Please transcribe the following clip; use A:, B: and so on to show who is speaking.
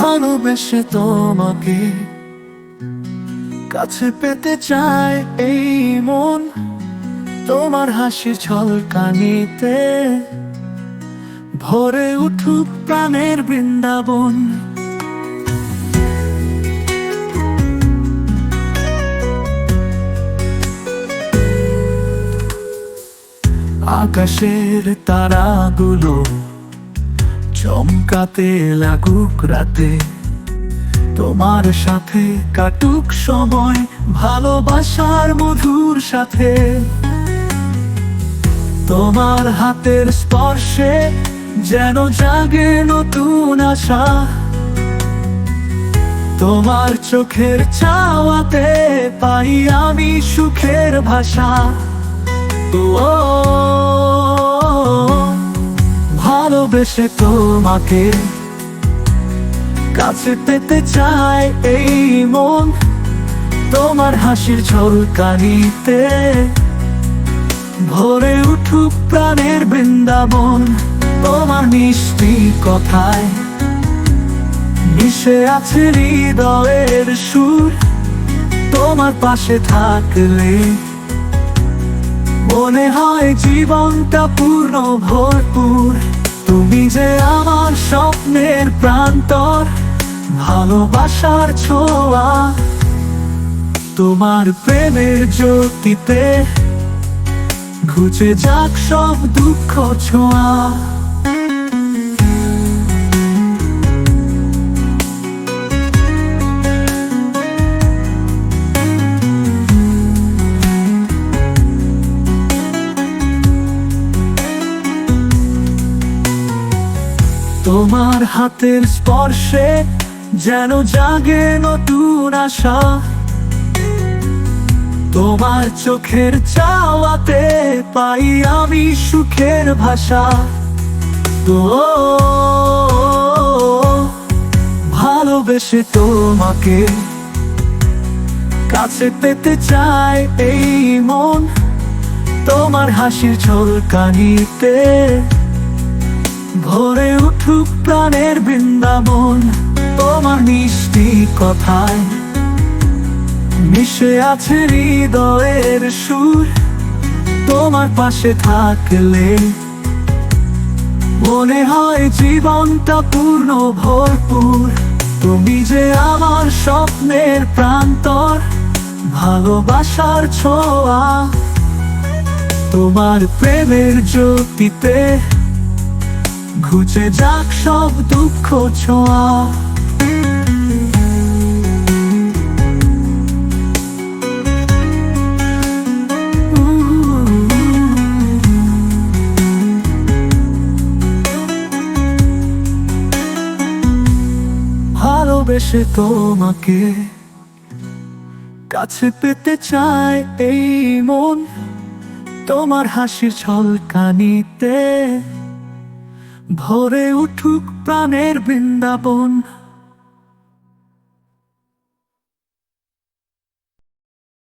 A: ভালোবেসে তোমাকে কাছে পেতে চায় এই মন, তোমার হাসির ঝলকানিতে ভরে উঠুক প্রাণের বৃন্দাবন। আকাশের তারাগুলো চমকাতে লাগুক রাতে, তোমার সাথে কাটুক সময় ভালোবাসার মধুর সাথে। তোমার হাতের স্পর্শে যেন জাগে নতুন আশা, তোমার চোখের চাওয়াতে পাই আমি সুখের ভাষা। ও ভালোবেসে তোমাকে কাছে পেতে চায় এই মন, তোমার হাসির ঝলকানিতে ভরে উঠুক প্রাণের বৃন্দাবন। তোমার মিষ্টি কথায় মিশে আছে হৃদয়ের সুর, তোমার পাশে থাকলে মনে হয় জীবনটা পূর্ণ ভরপুর। তুমি যে আমার স্বপ্নের প্রান্তর, ভালোবাসার ছোঁয়া, তোমার প্রেমের জ্যোতিতে ঘুচে যাক সব দুঃখ ছোঁয়া। তোমার হাতের স্পর্শে যেন জাগে নতুন আশা, তোমার চোখের চাওয়াতে পাই আমি সুখের ভাষা। তো ভালোবেসে তোমাকে কাছে পেতে চায় এই মন, তোমার হাসির ঝলকানিতে ভরে উঠুক প্রাণের বৃন্দাবন। তোমার মিষ্টি কথায় মিশে আছে হৃদয়ের সুর, তোমার পাশে থাকলে মনে হয় জীবনটা পূর্ণ ভরপুর। তুমি যে আমার স্বপ্নের প্রান্তর, ভালোবাসার ছোঁয়া, তোমার প্রেমের জ্যোতিতে ঘুচে যাক সব দুঃখ ছোঁয়া। ভালোবেসে তোমাকে কাছে পেতে চায় এই মন, তোমার হাসির ঝলকানিতে ভরে উঠুক প্রাণের বৃন্দাবন।